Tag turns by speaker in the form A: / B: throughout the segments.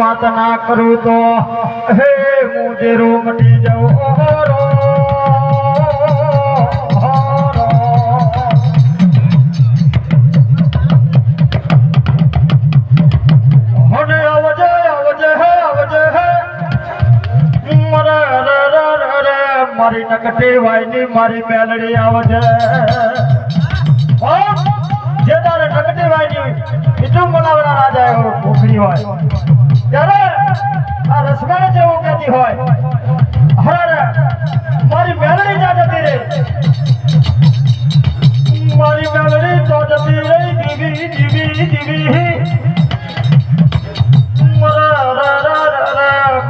A: વાત ના કરું તો હે મુજે રો મટી જાઓ ઓરો મને આવજે આવજે હે મરે રે રે રે મારી નકટી વાયની મારી મેલડી આવજે જે તારે નકટી વાયની બીજું બોલાવડા રાજા એવો ભૂખડી હોય ત્યારે આ રસમાને જેવું કહેતી હોય હરે મારી મેલડી જા જતી રે મારી મેલડી તો જતી રે દીવી દીવી દીવી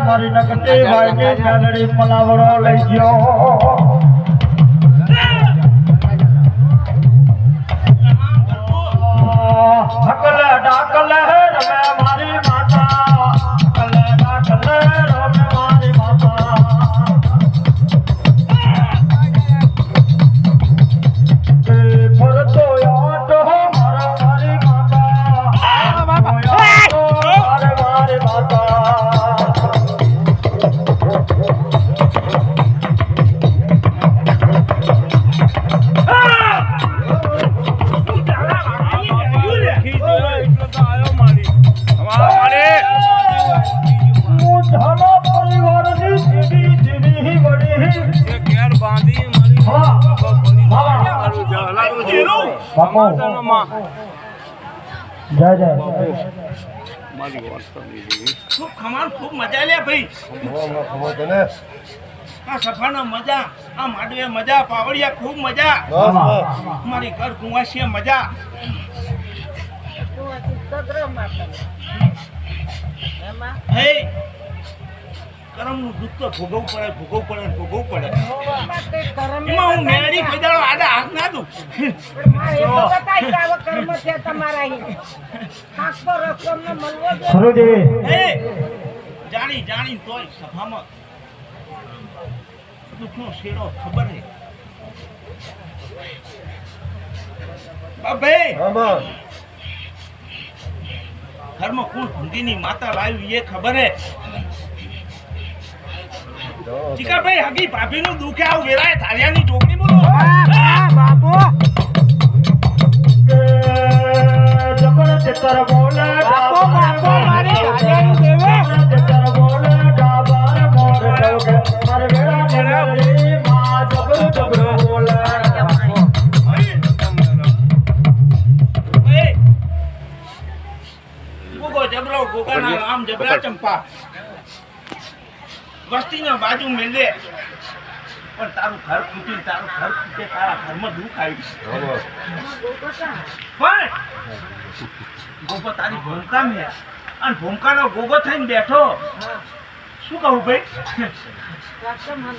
A: મારી નકટી ભાઈ મેલડી મલાવડો લઈ ગયો હકલે ડાકલે રમે મારી માતા હકલે ડાકલે રમે મારી માતા એ ફરતો આટો મારા મારી માતા મારે મારી માતા જય જય
B: ખૂબ ખમાન ખૂબ મજા લે ભાઈ આ સફાના મજા આ માંડવે મજા પાવડિયા ખૂબ મજા મારી ઘર કુંવાસી મજા હે કરમનું દુઃખ તો ભોગવવું પડે એમાં હું મેળી કદાળો આડા હાથ ના દઉં જાણી તોય સભામાં દુઃખનો શેડો ખબર હે ઘરમાં કોણ ભૂંડીની માતા લાવી એ ખબર હે ચીકાભાઈ હગી ભાભીનું દુઃખ આવું વેરાય થાળિયાની ચોકડી બોલો
A: બાપુ જબર ચિત્ર બોલે બાપુ મારી થાળિયાનું દેવે ચિત્ર બોલે ડાબર મોર ડોગે મારે વેરા મેલડી માં જબર બોલે
B: ગોગો જબરો ગોગાના આમ જબરા ચંપા વસ્તીના બાજુ મેલે પણ તારું ઘર ખૂટી તારા ઘરમાં દુઃખ આવી પણ ગોગો તારી ભૂમકા મેં અને ભૂમકાનો ગોગો થઈને બેઠો શું કહું ભાઈ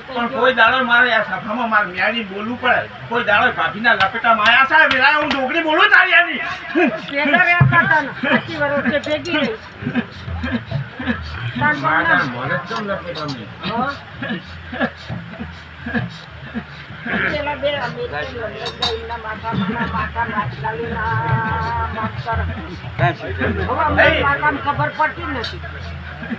B: પણ કોઈ દાડો મારે આ સભામાં મારે ન્યાયની બોલવું પડે કોઈ દાડો ભાભીના લપેટા માયા સાહેબ વેરા હું ઢોકળી બોલું તારી
C: ખબર પડતી નથી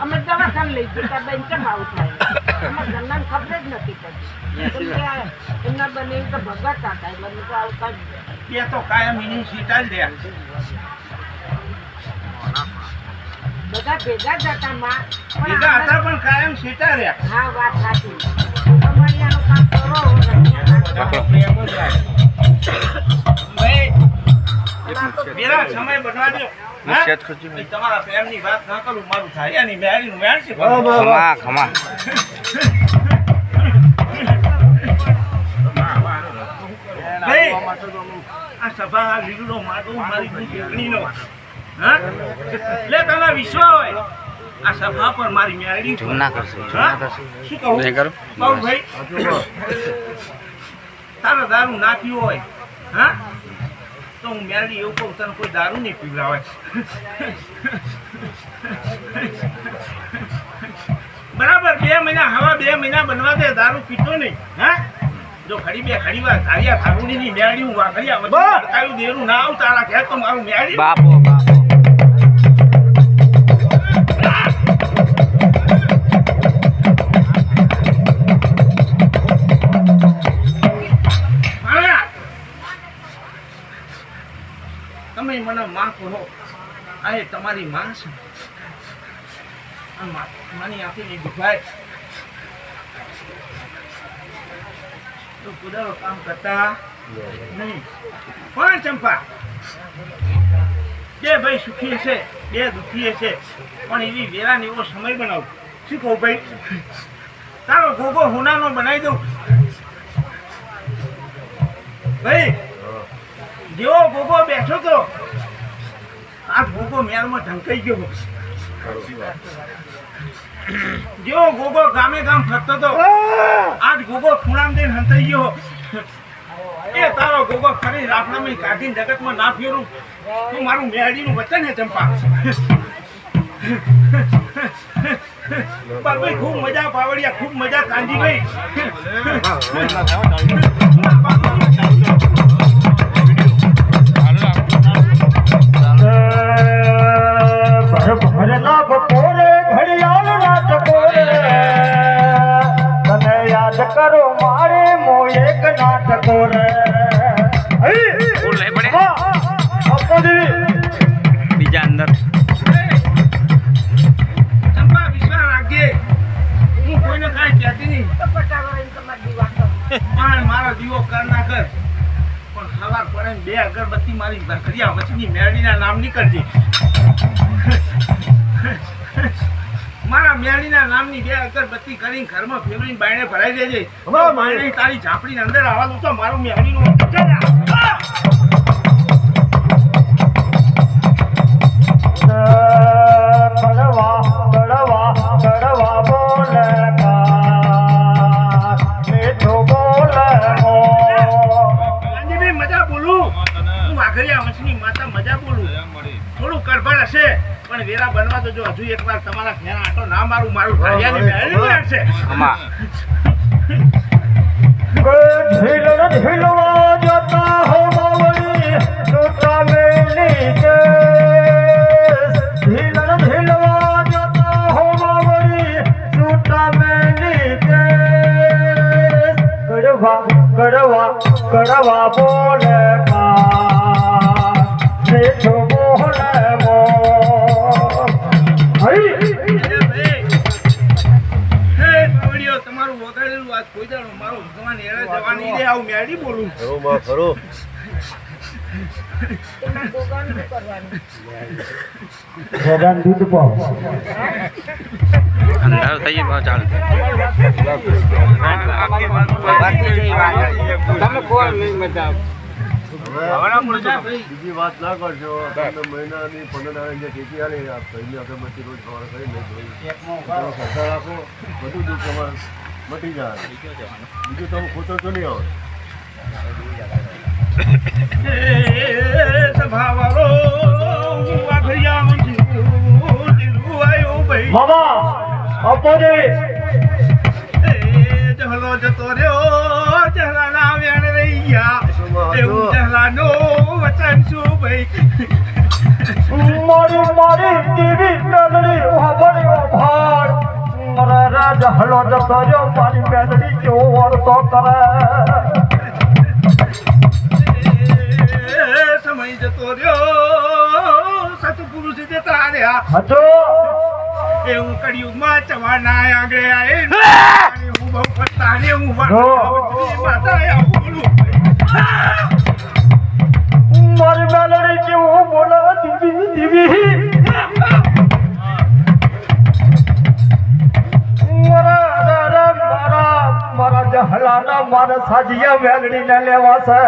C: અમે દવાખાને લઈ જતા બેન કેમ આવું થાય અમારા ઘરનાને ખબર જ નથી પડતી એમના બને તો ભગત હતા એટલે તો આવું કઈ
B: એ તો કાયમ એની સીટાલ દે
C: બધા ભેગા જ હતા માં
B: ભેગા હતા પણ કાયમ સીટા રહ્યા
C: હા વાત સાચી કમળિયાનું કામ કરો
B: મેરા સમય બનવા દો તમારા પ્રેમની વાત ના કરું મારું થાય એની મેળીનું મેળ છે
D: ખમા
B: આ સભા લીલુડો માટો મારી બેગણીનો હા લે તને વિશ્વ હોય આ સભા પર મારી મેળવી
D: ઝૂમ ના કરશો, ઝૂમ ના કરશો.
B: શું કહું
D: નહીં કરો.
B: કહું ભાઈ તારો દારૂ ના પીવો હોય હા તો હું મેળવી એવું કહું તને કોઈ દારૂ નહીં પીવડાવે બરાબર 2 મહિના હવા 2 મહિના બનવા દે દારૂ પીતો નહીં હા જો ખડી વાર ધારિયા થારુણી ની મેળી હું વાઘરિયા વચ્ચે અડકાયું દેરું ના આવ તારા ઘેર તો મારું મેળી
D: બાપો બાપો
B: તમે મને માં કહો આ એ તમારી માં છે માની આપીને દુખાય તો કુદારો કામ કરતા નહીં પણ ચંપા બે ભાઈ સુખી છે બે દુખી છે પણ એવી વેરાને એવો સમય બનાવું શું કહું ભાઈ તારો ગોગો હોનાનો બનાવી દઉં ભાઈ જેવો ગોગો બેઠો તો આ ગોગો મેળમાં ઢંકાઈ ગયો જેવો ગોગો ગામે ગામ ફરતો તો આજ ગોગો ખૂણામ દઈને હંતાઈ ગયો એ તારો ગોગો ફરી રાફડામાં કાઢીને જગતમાં ના ફેરું તું મારું મેળીનું વચન હે ચંપા ભાઈ ખૂબ મજા પાવડિયા ખૂબ મજા કાંજીભાઈ
A: ભરના બપોરે ઘડિયાળ રાત કોરે તને યાદ કરો મારે મો એક નાટકો રે
D: ફૂલ લઈ પડે બીજા અંદર
B: ચંપા વિશ્વાસ રાખજે હું કોઈને કાંઈ કહેતી નહીં
C: તો પટાવાળાને તમારી દીવા કરો.
B: પણ મારો દીવો કર ના કર પણ સવાર પડે ને 2 અગરબત્તી મારી ઘડિયા વચની મેળીના નામની કરજે મારા મેળીના નામની 2 અગરબત્તી કરીને ઘરમાં ફેરવીને બાયણે ભરાઈ દેજે બાયણે તારી ઝાંપડીની અંદર આવવા દઉં તો મારું મેળીનું
A: કડવા બોલે મીઠું બોલે
B: ગાંધીભાઈ મજા બોલું હું વાઘરિયા વંશની માતા મજા બોલું થોડું કડભડ હશે પણ વેરા બનવા તો જો હજુ એકવાર તમારા ઘેર આટો ના મારું ભાડિયાની મેળવી લાગશે
D: આમાં
A: ઝીલવા જતા હો બાવળી છૂટા મેલી કે ઝીલવા જતા હો બાવળી છૂટા મેલી કે કડવા બોલે મીઠું બોલે મો
B: તમારું વગાડેલું આજ કોઈ દાડો મારો ભગવાન એરે જવાની દે આવું મેળી બોલું
C: એમાં ગોગાનું શું કરવાનું?
A: ભગવાન દૂધ પાવ
D: અંધારો થઈ ગયો ચાલુ તમે કોણ નહીં બધા
E: બીજી વાત ના કરજો તમને મહિનાની 15 દાડા જે ખેતી હાલે પહેલી અગરબત્તી રોજ સવારે કરી સરકાર રાખો બધું દુઃખ તમારે મટી જાય બીજું તમે ખોટો તો નહીં આવે
B: સભાવાળો હું વાઘરિયા વંશનું આવ્યો ભાઈ
A: મામા અપોજી
B: જહલો જતો રહ્યો જહલાના વેણ રહી ગયા એવું જહલાનો વચન શું ભાઈ
A: મારી દેવી મેલડી ઉભરી ભાર મારા રાજ હલો જતો રહ્યો મારી મેલડી કેવો વર્તો કરે
B: સમય જતો રહ્યો સતપુરુષ જતા રહ્યા
A: હજો
B: એવું કળિયુગમાં ચવાના આગળ આવીને હું બહુ પસ્તાને હું માતા આવું બોલું
A: મારી મેલડી કેવો બોલે દીવી દીવી મારા જહલાના મારા સાજીયા મેલડીને લેવા છે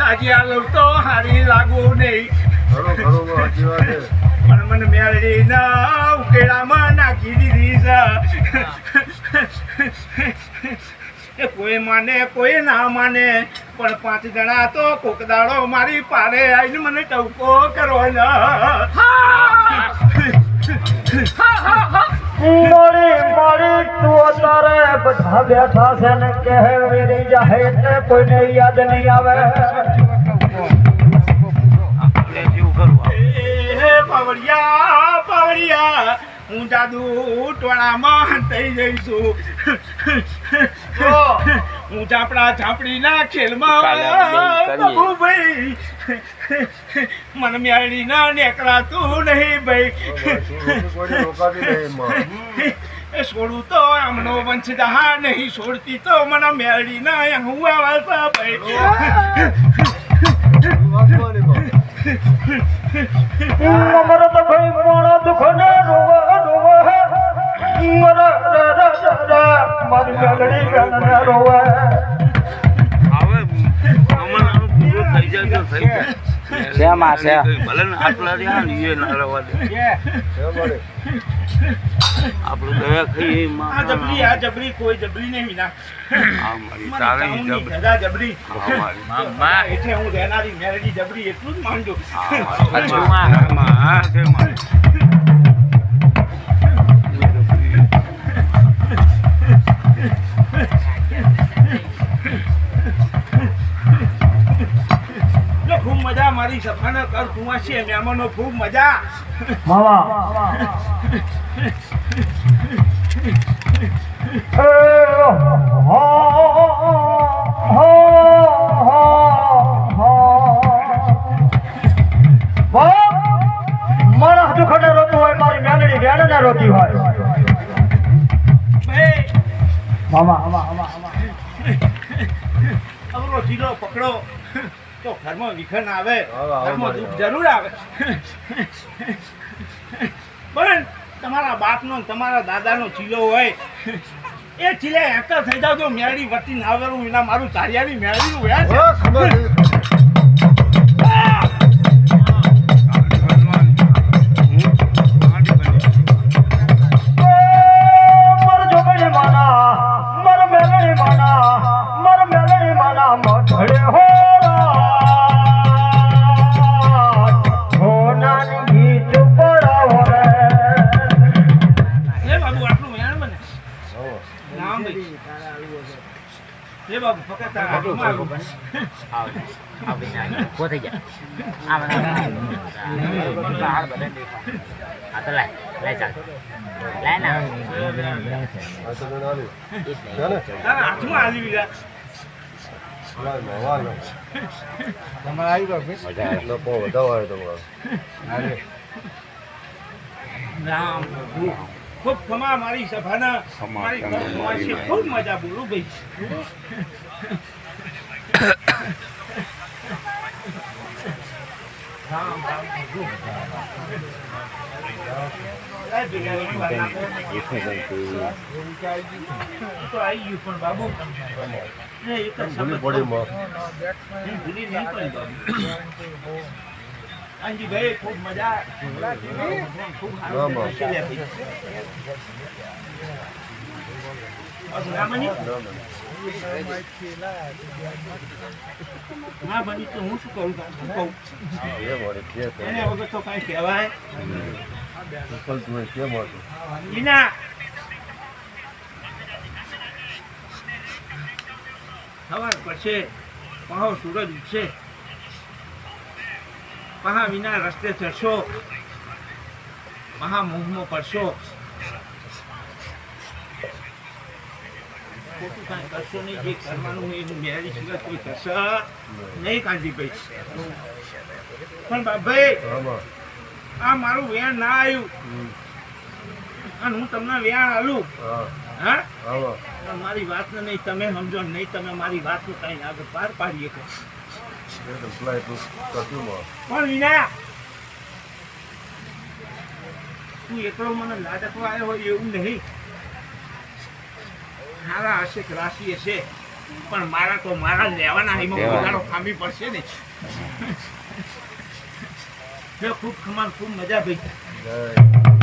B: સાજ્યા લઉં તો હારી લાગુ નહીં
E: ઘણો ઘણો સાચી વાત છે
B: પણ મને મેળવી ના ઉકેલામાં નાખી દીધી છે કોઈ માને કોઈ ના માને પણ 5 જણા તો કોકદાડો મારી પાડે આવીને મને ટવકો કરો
A: મોડી મોડી તું અત્યારે બધા બેઠા છે ને કે વેરી જાહે એટલે કોઈને યાદ નહીં આવે
D: આપણે જેવું કરવું
B: હે પાવડિયા પાવડિયા હું જાદુ ટોળામાં થઈ જઈશું હું ઝાપડા ઝાપડીના ખેલમાં
D: કાલે આપણે કરીએ.
B: ભાઈ મને મેળવી ના નેકળાતું નહીં ભાઈ
E: કોઈ રોકાતી નહીં એમાં.
B: એ છોડું તો આમનો વંશદહા નહીં છોડતી તો મને મેળવી ના હું આવતા ભાઈ
E: વાંચવાની માં.
A: મરો તો ભાઈ મોણો દુઃખ ને રોવે રોવે મરો મારી મેલડી ગાને રોવે
D: હવે અમારું પૂરું થઈ જાય તો થઈ જાય
F: શેમાં છે?
D: ભલે ને આટલા રહ્યા ને એ ના રહેવા દે
E: કેમ મળે?
D: આપણું દયા ખાઈ
B: આ જબરી કોઈ જબરી નહીં ના
D: આ મારી તારી જબર
B: દાદા જબરી
D: આ મારી
B: એટલે હું રહેનારી મેરડી જબરી એટલું જ માનજો
D: હા કે મારી
B: જો ખૂબ મજા મારી સફાના કર કુવા છે મહેમાનો ખૂબ મજા
A: મામા માણસ દુઃખને રોતું હોય મારી મેલડી વેણને રોતી હોય
B: ભાઈ
A: મામા
B: અવરો જીલો પકડો તો ઘરમાં વિખર ના આવે
E: આવે,
B: ઘરમાં
E: મારી
B: દુઃખ જરૂર આવે પણ તમારા બાપનો ને તમારા દાદાનો ચીલો હોય એ ચીલે એકા થઈ જાવ તો મેળી વટી ના આવેલું વિના મારું તારિયાની મેળવીનું વ્યાજ છે.
E: હા, ખબર છે.
A: મર જોગણી માના મર મેલડી માના મઢડે હો હોનાની ગીત પડાવો રે
B: લે બાબુ આટલું વ્યાણ બને
E: હા.
B: નામ દઈ લે બાબુ ફકત આ હાથમાં આવું.
E: આ તો તને આલ્યું. છે ને?
B: તારા હાથમાં આલી વિરા
E: લાવ, નવા લાવ. એટલે બહુ વધારે આવે તમારો.
B: રામ ખૂબ ખમા મારી સભાના મારી છે ખૂબ મજા બોલું ભાઈ રામ રામ તો આવી ગયું પણ બાબુ ને એક જ
E: ભૂલી
B: શબ્દ
E: પડી માં.
B: ભૂલી નહીં પડી બાબુ હાજી ભાઈ ખૂબ મજા ખૂબ
E: ના,
B: આનંદ
E: બા.
B: છે લે ભાઈ રામની
E: ના, ના.
B: ના બની તો હું શું કહું શું કહું
E: એ મારે કે તો.
B: એને વગર તો કાંઈ કહેવાય
E: ઉકલતું હોય કેમ હતું?
B: ઈના સવાર પડશે પહો સૂરજ ઉઠશે પહા વિના રસ્તે ચડશો મહા મોહમાં પડશો ખોટું કાંઈ કરશો નહીં જે કરવાનું હોય એનું મેરી સિવાય કોઈ કરશે નહીં કાંજીભાઈ પણ બાપભાઈ
E: આમાં.
B: આ મારું વ્યાણ ના આવ્યું અને હું તમને વ્યાણ આલું
E: હા,
B: હા
E: આમાં.
B: પણ મારી વાતને નહીં તમે સમજો ને નહીં તમે મારી વાતનું કાંઈ આગળ પાર પાડીએ કહો
E: એ તો પેલા એટલું કરતું માં.
B: પણ વિના તું એકલો મને લાડકવા આવ્યો હોય એવું નહીં સારા હશે કે રાશિ હશે પણ મારા તો મારા જ લેવાના એમાં
D: લેવાના.
B: બગાડો ખામી પડશે ને ખૂબ ખમાન ખૂબ મજા ભાઈ
E: જય